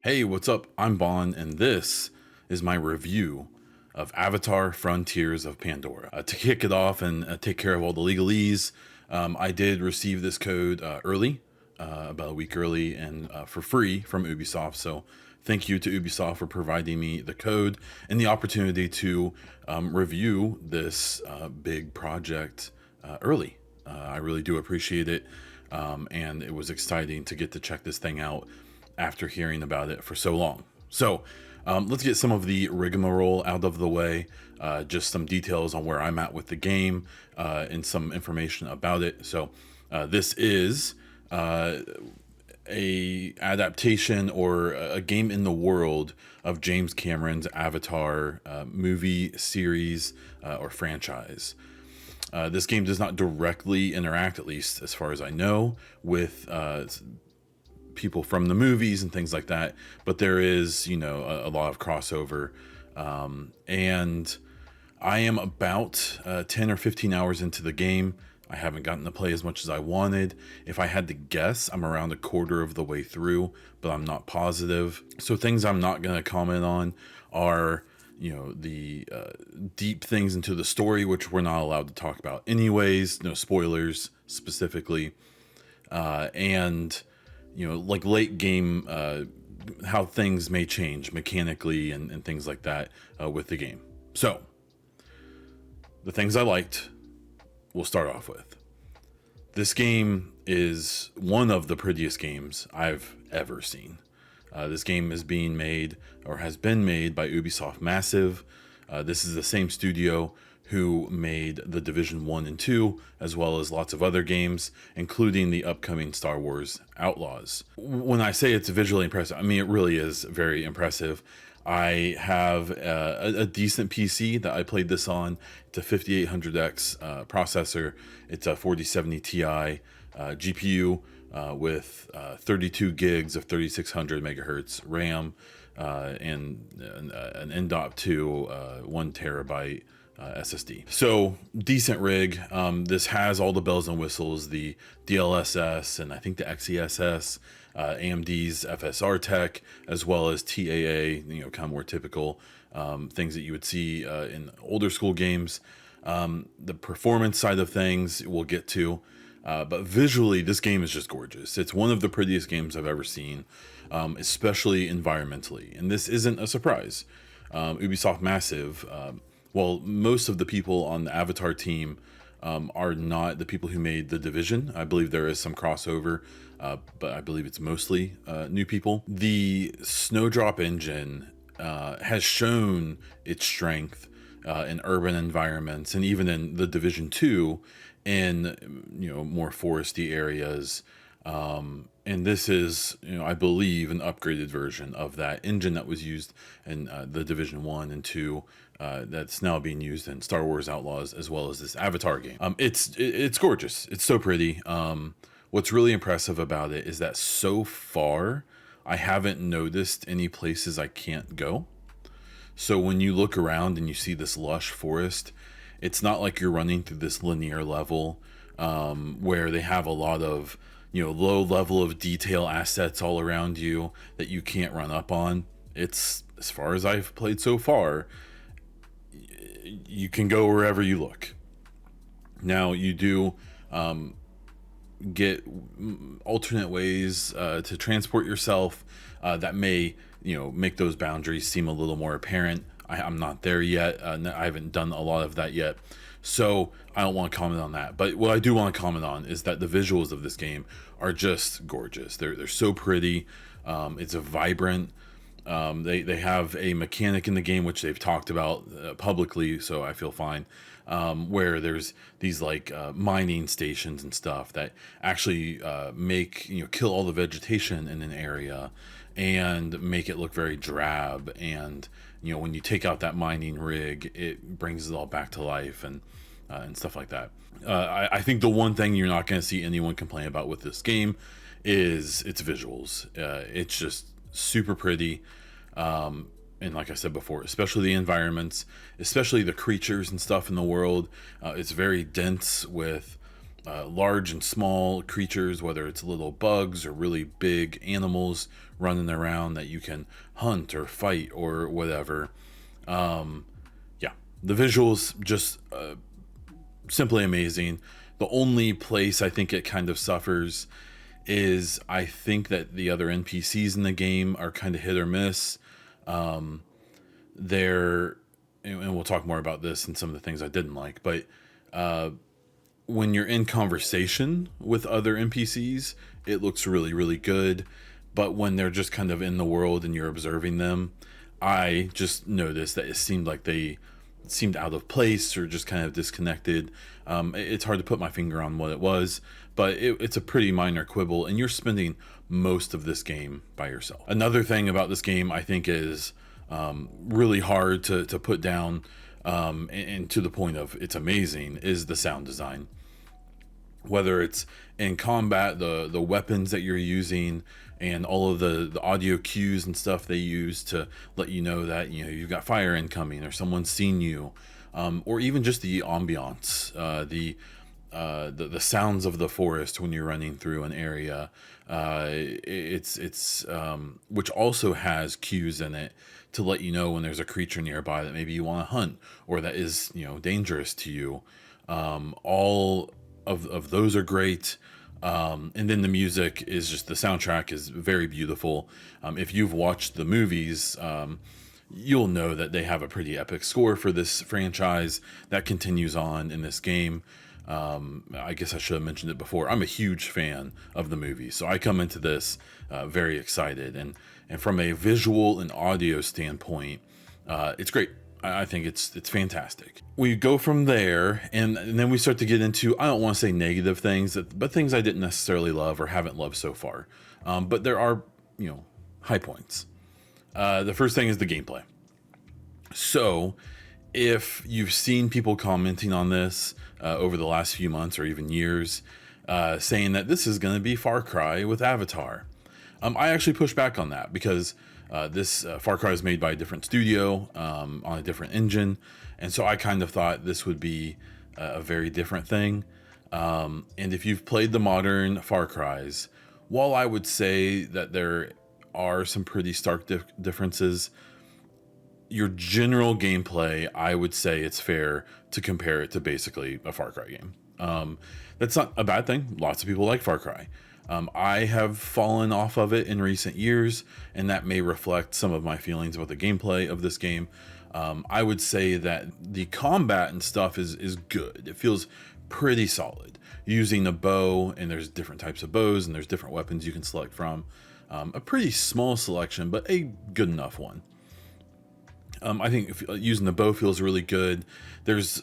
Hey, what's up? I'm Bon, and this is my review of Avatar Frontiers of Pandora. To kick it off and take care of all the legalese, I did receive this code early, about a week early, and for free from Ubisoft. So thank you to Ubisoft for providing me the code and the opportunity to review this big project early. I really do appreciate it, and it was exciting to get to check this thing out after hearing about it for so long. So let's get some of the rigmarole out of the way, just some details on where I'm at with the game, and some information about it. So this is a adaptation or a game in the world of James Cameron's Avatar movie series or franchise. This game does not directly interact, at least as far as I know, with people from the movies and things like that, but there is, a lot of crossover, and I am about 10 or 15 hours into the game. I haven't gotten to play as much as I wanted. If I had to guess, I'm around a quarter of the way through, but I'm not positive. So things I'm not going to comment on are the deep things into the story, which we're not allowed to talk about anyways, no spoilers specifically, and like late game, how things may change mechanically and things like that with the game. So the things I liked, we'll start off with. This game is one of the prettiest games I've ever seen. This game is being made, or has been made, by Ubisoft Massive. This is the same studio who made The Division 1 and 2, as well as lots of other games, including the upcoming Star Wars Outlaws. When I say it's visually impressive, I mean, it really is very impressive. I have a decent PC that I played this on. It's a 5800X processor. It's a 4070 Ti GPU with 32 gigs of 3600 megahertz RAM, and an M.2 1 terabyte SSD. So decent rig. This has all the bells and whistles, the DLSS and I think the XeSS, AMD's FSR tech, as well as TAA, kind of more typical things that you would see in older school games. The performance side of things we'll get to, but visually this game is just gorgeous. It's one of the prettiest games I've ever seen, especially environmentally, and this isn't a surprise. Ubisoft Massive, well, most of the people on the Avatar team are not the people who made The Division. I believe there is some crossover, but I believe it's mostly new people. The Snowdrop engine has shown its strength in urban environments, and even in The Division 2 in more foresty areas. And this is, I believe, an upgraded version of that engine that was used in The Division 1 and 2, that's now being used in Star Wars Outlaws, as well as this Avatar game. It's gorgeous. It's so pretty. What's really impressive about it is that so far, I haven't noticed any places I can't go. So when you look around and you see this lush forest, it's not like you're running through this linear level where they have a lot of low level of detail assets all around you that you can't run up on. It's, as far as I've played so far, you can go wherever you look. Now you do get alternate ways to transport yourself that may make those boundaries seem a little more apparent. I'm not there yet. I haven't done a lot of that yet, so I don't want to comment on that. But what I do want to comment on is that the visuals of this game are just gorgeous. They're so pretty. It's a vibrant. They have a mechanic in the game which they've talked about publicly, so I feel fine. Where there's these like mining stations and stuff that actually make kill all the vegetation in an area and make it look very drab. And when you take out that mining rig, it brings it all back to life and stuff like that. I think the one thing you're not going to see anyone complain about with this game is its visuals. It's just super pretty. And like I said before, especially the environments, especially the creatures and stuff in the world, it's very dense with large and small creatures, whether it's little bugs or really big animals running around that you can hunt or fight or whatever. Yeah, the visuals just simply amazing. The only place I think it kind of suffers is I think that the other NPCs in the game are kind of hit or miss. They're, and we'll talk more about this and some of the things I didn't like, but when you're in conversation with other NPCs, it looks really, really good. But when they're just kind of in the world and you're observing them, I just noticed that it seemed like they seemed out of place or just kind of disconnected. It's hard to put my finger on what it was, but it's a pretty minor quibble, and you're spending most of this game by yourself. Another thing about this game I think is really hard to put down, and to the point of it's amazing, is the sound design. Whether it's in combat, the weapons that you're using, and all of the audio cues and stuff they use to let you know that you've got fire incoming or someone's seen you, or even just the ambiance, the sounds of the forest when you're running through an area. It's which also has cues in it to let you know when there's a creature nearby that maybe you want to hunt or that is dangerous to you. All of those are great. And then the music is just, the soundtrack is very beautiful. If you've watched the movies, you'll know that they have a pretty epic score for this franchise that continues on in this game. I guess I should have mentioned it before. I'm a huge fan of the movie, so I come into this very excited. And from a visual and audio standpoint, it's great. I think it's fantastic. We go from there, and then we start to get into, I don't want to say negative things, but things I didn't necessarily love or haven't loved so far. But there are, high points. The first thing is the gameplay. So if you've seen people commenting on this over the last few months or even years, saying that this is going to be Far Cry with Avatar, I actually push back on that because this Far Cry is made by a different studio on a different engine, and so I kind of thought this would be a very different thing. And if you've played the modern Far Cries, while I would say that there are some pretty stark differences, your general gameplay, I would say it's fair to compare it to basically a Far Cry game. That's not a bad thing. Lots of people like Far Cry. I have fallen off of it in recent years, and that may reflect some of my feelings about the gameplay of this game. I would say that the combat and stuff is good. It feels pretty solid. Using a bow, and there's different types of bows, and there's different weapons you can select from. A pretty small selection, but a good enough one. I think using the bow feels really good. There's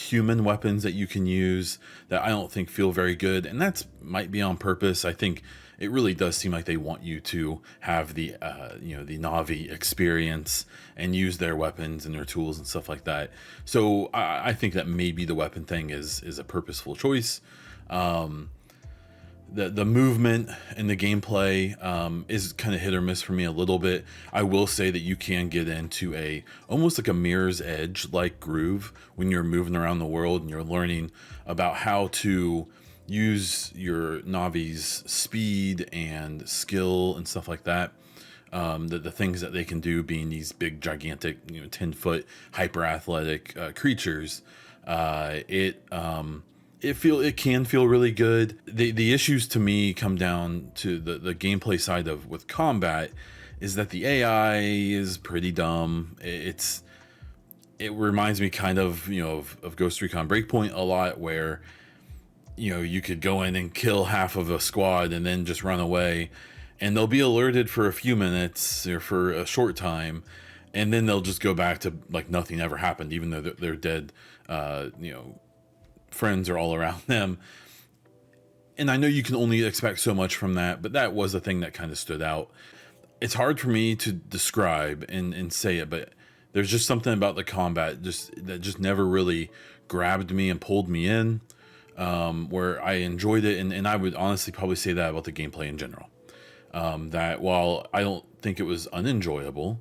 human weapons that you can use that I don't think feel very good, and that's might be on purpose. I think it really does seem like they want you to have the the Na'vi experience and use their weapons and their tools and stuff like that. So I think that maybe the weapon thing is a purposeful choice. The movement and the gameplay is kind of hit or miss for me a little bit. I will say that you can get into almost like a Mirror's Edge like groove when you're moving around the world and you're learning about how to use your Navi's speed and skill and stuff like that. The things that they can do being these big, gigantic, 10-foot hyper athletic creatures. It can feel really good. The issues to me come down to the gameplay side with combat is that the AI is pretty dumb. It reminds me kind of of Ghost Recon Breakpoint a lot, where you could go in and kill half of a squad and then just run away, and they'll be alerted for a few minutes or for a short time, and then they'll just go back to like nothing ever happened, even though they're dead. Friends are all around them, and I know you can only expect so much from that, but that was the thing that kind of stood out. It's hard for me to describe and say it, but there's just something about the combat that just never really grabbed me and pulled me in, where I enjoyed it, and I would honestly probably say that about the gameplay in general. That while I don't think it was unenjoyable,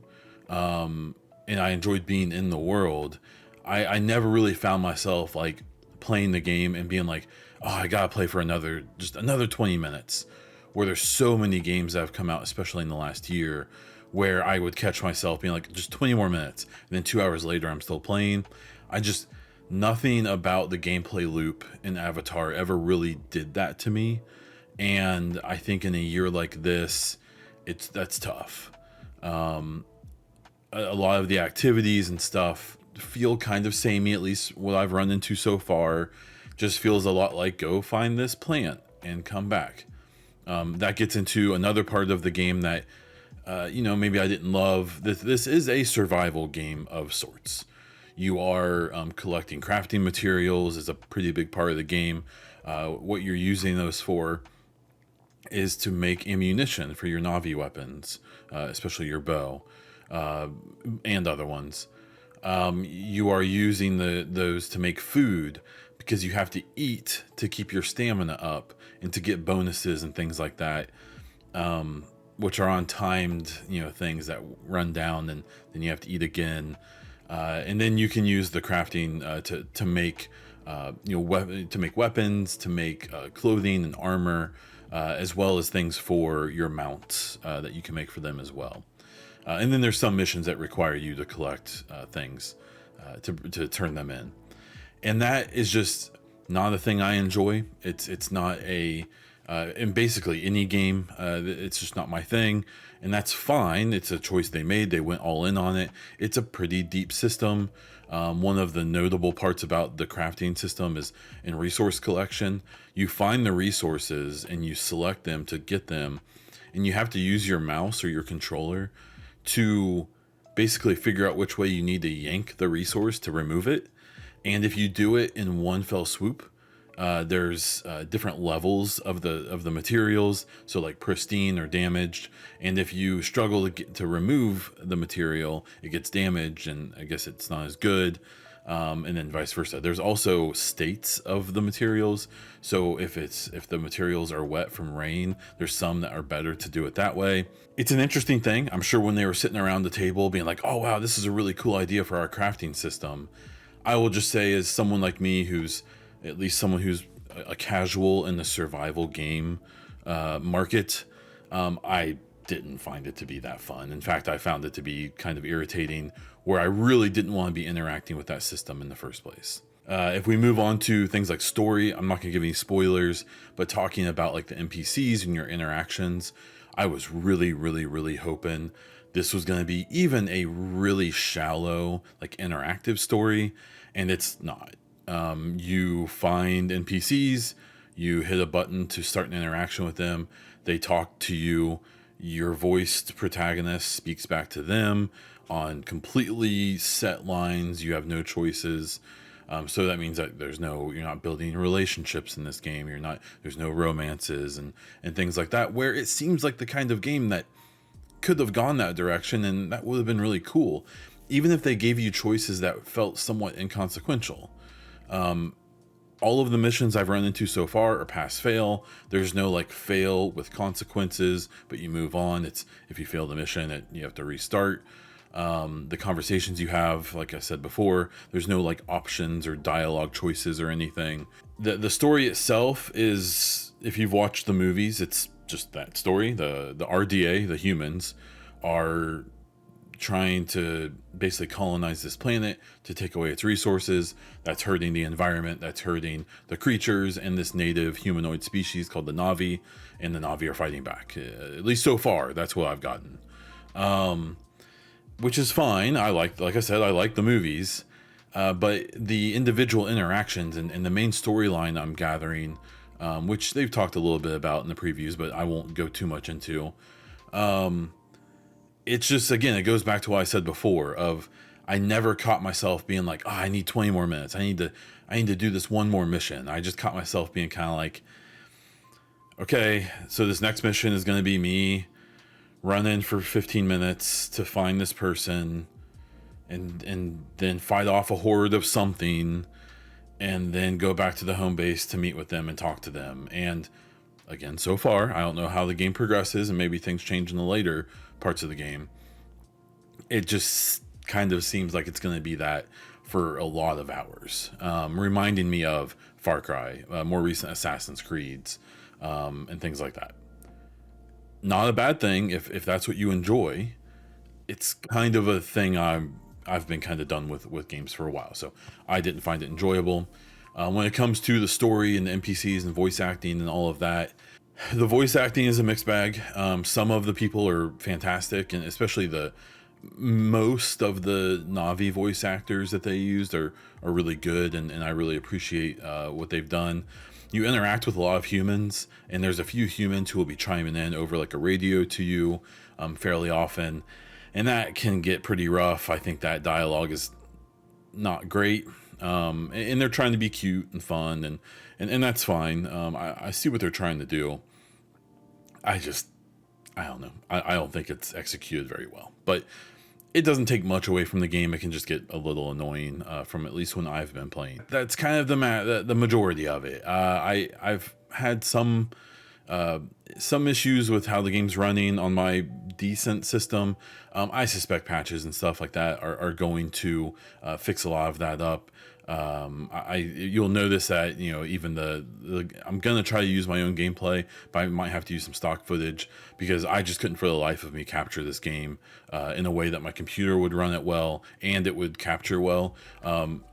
and I enjoyed being in the world, I never really found myself like playing the game and being like, oh, I gotta play for another 20 minutes. Where there's so many games that have come out, especially in the last year, where I would catch myself being like, just 20 more minutes, and then 2 hours later I'm still playing. I just Nothing about the gameplay loop in Avatar ever really did that to me, and I think in a year like this, that's tough. A lot of the activities and stuff feel kind of samey, at least what I've run into so far. Just feels a lot like go find this plant and come back. That gets into another part of the game that, maybe I didn't love. This is a survival game of sorts. You are collecting crafting materials is a pretty big part of the game. What you're using those for is to make ammunition for your Navi weapons, especially your bow, and other ones. You are using those to make food because you have to eat to keep your stamina up and to get bonuses and things like that, which are on timed, things that run down, and then you have to eat again. And then you can use the crafting to make to make weapons, to make clothing and armor, as well as things for your mounts that you can make for them as well. And then there's some missions that require you to collect things to turn them in, and that is just not a thing I enjoy. It's not a in basically any game. It's just not my thing, and that's fine. It's a choice they made. They went all in on it. It's a pretty deep system. One of the notable parts about the crafting system is in resource collection. You find the resources and you select them to get them, and you have to use your mouse or your controller to basically figure out which way you need to yank the resource to remove it. And if you do it in one fell swoop, there's different levels of the materials, so like pristine or damaged. And if you struggle to remove the material, it gets damaged, and I guess it's not as good. And then vice versa. There's also states of the materials. So if the materials are wet from rain, there's some that are better to do it that way. It's an interesting thing. I'm sure when they were sitting around the table being like, oh wow, this is a really cool idea for our crafting system, I will just say, as someone like me who's at least someone who's a casual in the survival game market, I didn't find it to be that fun. In fact, I found it to be kind of irritating, where I really didn't want to be interacting with that system in the first place. If we move on to things like story, I'm not going to give any spoilers, but talking about like the NPCs and your interactions, I was really, really, really hoping this was going to be even a really shallow, like interactive story, and it's not. You find NPCs, you hit a button to start an interaction with them, they talk to you, your voiced protagonist speaks back to them on completely set lines, you have no choices. So that means that you're not building relationships in this game, there's no romances and things like that, where it seems like the kind of game that could have gone that direction, and that would have been really cool, even if they gave you choices that felt somewhat inconsequential. All of the missions I've run into so far are pass fail. There's no like fail with consequences, but you move on. It's if you fail the mission, you have to restart. The conversations you have, like I said before, there's no like options or dialogue choices or anything. The story itself is, if you've watched the movies, it's just that story. The RDA, the humans, are trying to basically colonize this planet to take away its resources. That's hurting the environment, that's hurting the creatures and this native humanoid species called the Navi, and the Navi are fighting back. At least so far, that's what I've gotten. Which is fine. Like I said, I like the movies, but the individual interactions and the main storyline I'm gathering, which they've talked a little bit about in the previews, but I won't go too much into. It's just, again, it goes back to what I said before of I never caught myself being like, oh, I need 20 more minutes. I need to do this one more mission. I just caught myself being kind of like, okay, so this next mission is going to be me running for 15 minutes to find this person and then fight off a horde of something and then go back to the home base to meet with them and talk to them. And again, so far, I don't know how the game progresses, and maybe things change in the later parts of the game. It just kind of seems like it's going to be that for a lot of hours, reminding me of Far Cry, more recent Assassin's Creeds, and things like that. Not a bad thing if that's what you enjoy. It's kind of a thing I've been kind of done with games for a while, so I didn't find it enjoyable. When it comes to the story and the NPCs and voice acting and all of that, the voice acting is a mixed bag. Some of the people are fantastic, and especially most of the Navi voice actors that they used are really good, and I really appreciate what they've done. You interact with a lot of humans, and there's a few humans who will be chiming in over like a radio to you fairly often, and that can get pretty rough. I think that dialogue is not great, and they're trying to be cute and fun, and that's fine. I see what they're trying to do. I don't know. I don't think it's executed very well, but it doesn't take much away from the game. It can just get a little annoying from at least when I've been playing. That's kind of the majority of it. I've had some issues with how the game's running on my decent system. I suspect patches and stuff like that are going to fix a lot of that up. You'll notice that, even I'm gonna try to use my own gameplay, but I might have to use some stock footage because I just couldn't for the life of me capture this game in a way that my computer would run it well and it would capture well.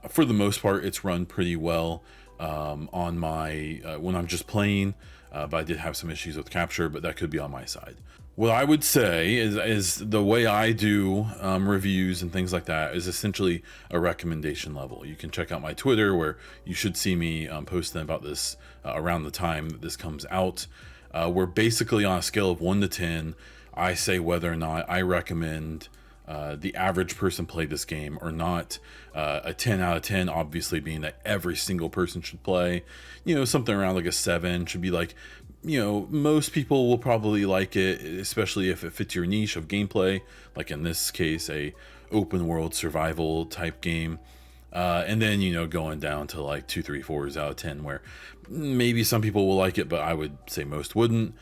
For the most part, it's run pretty well on my when I'm just playing, but I did have some issues with capture, but that could be on my side. What I would say is the way I do reviews and things like that is essentially a recommendation level. You can check out my Twitter, where you should see me posting about this around the time that this comes out. We're basically on a scale of 1 to 10. I say whether or not I recommend the average person play this game or not. A 10 out of 10 obviously being that every single person should play. Something around like a 7 should be like, most people will probably like it, especially if it fits your niche of gameplay, like in this case, a open world survival type game. And then, going down to like 2, 3, 4s out of 10, where maybe some people will like it, but I would say most wouldn't.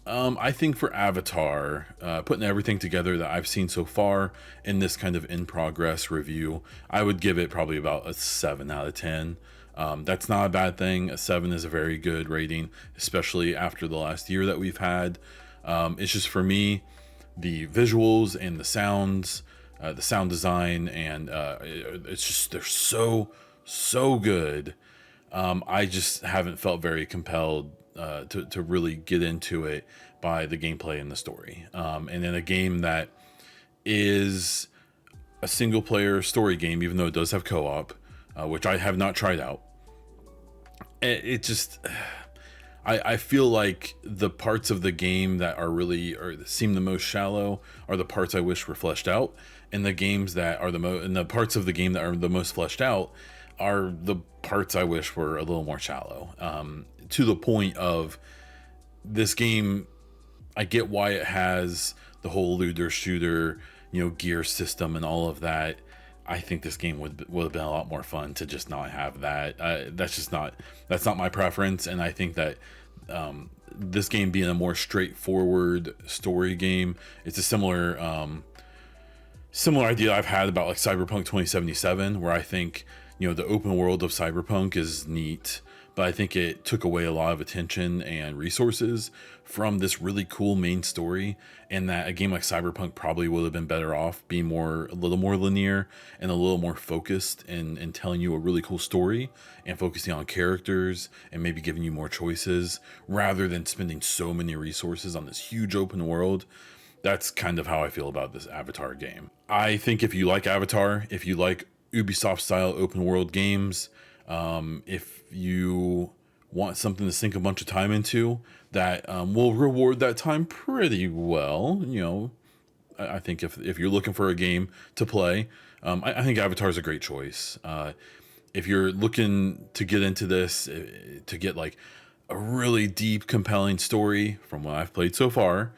I think for Avatar, putting everything together that I've seen so far in this kind of in progress review, I would give it probably about a 7 out of 10. That's not a bad thing. A 7 is a very good rating, especially after the last year that we've had. It's just, for me, the visuals and the sounds, the sound design, and it's just, they're so good. I just haven't felt very compelled to really get into it by the gameplay and the story. And in a game that is a single player story game, even though it does have co-op, which I have not tried out, it just, I feel like the parts of the game that are really, or seem the most shallow, are the parts I wish were fleshed out, and the games that are and the parts of the game that are the most fleshed out are the parts I wish were a little more shallow. To the point of, this game, I get why it has the whole looter shooter, gear system and all of that. I think this game would have been a lot more fun to just not have that. That's not my preference, and I think that this game being a more straightforward story game, it's a similar idea I've had about like Cyberpunk 2077, where I think the open world of Cyberpunk is neat, but I think it took away a lot of attention and resources from this really cool main story, and that a game like Cyberpunk probably would have been better off being a little more linear and a little more focused in telling you a really cool story and focusing on characters and maybe giving you more choices, rather than spending so many resources on this huge open world. That's kind of how I feel about this Avatar game. I think if you like Avatar, if you like Ubisoft style open world games, if you want something to sink a bunch of time into that will reward that time pretty well, I think if you're looking for a game to play, I think Avatar is a great choice. If you're looking to get into this, to get like a really deep, compelling story from what I've played so far,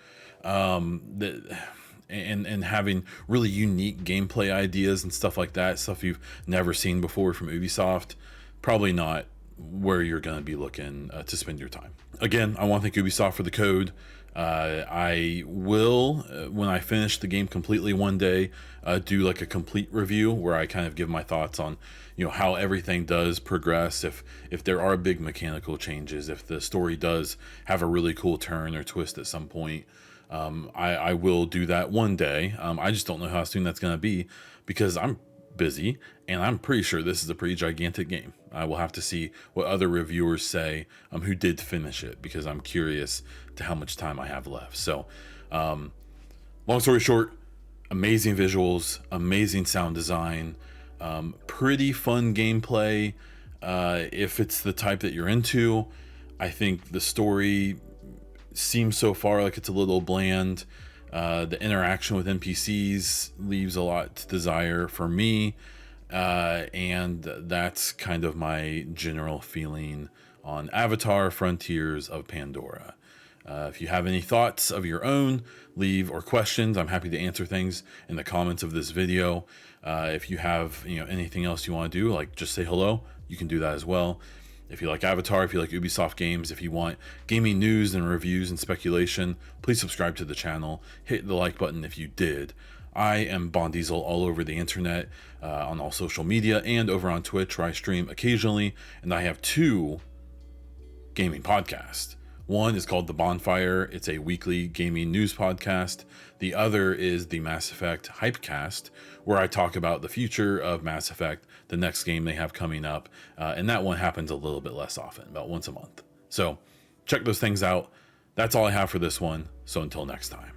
and having really unique gameplay ideas and stuff like that, stuff you've never seen before from Ubisoft, probably not where you're going to be looking to spend your time. Again, I want to thank Ubisoft for the code. I will, when I finish the game completely one day, do like a complete review where I kind of give my thoughts on, how everything does progress, if there are big mechanical changes, if the story does have a really cool turn or twist at some point. I will do that one day. I just don't know how soon that's going to be because I'm busy, and I'm pretty sure this is a pretty gigantic game. I will have to see what other reviewers say who did finish it, because I'm curious to how much time I have left. So, long story short, amazing visuals, amazing sound design, pretty fun gameplay. If it's the type that you're into, I think the story seems so far like it's a little bland. The interaction with NPCs leaves a lot to desire for me, and that's kind of my general feeling on Avatar Frontiers of Pandora. If you have any thoughts of your own, or questions, I'm happy to answer things in the comments of this video. If you have anything else you want to do, like just say hello, you can do that as well. If you like Avatar, if you like Ubisoft games, if you want gaming news and reviews and speculation, please subscribe to the channel. Hit the like button if you did. I am Bond Diesel all over the internet, on all social media, and over on Twitch, where I stream occasionally. And I have 2 gaming podcasts. One is called The Bonfire. It's a weekly gaming news podcast. The other is the Mass Effect Hypecast, where I talk about the future of Mass Effect, the next game they have coming up. And that one happens a little bit less often, about once a month. So check those things out. That's all I have for this one. So until next time.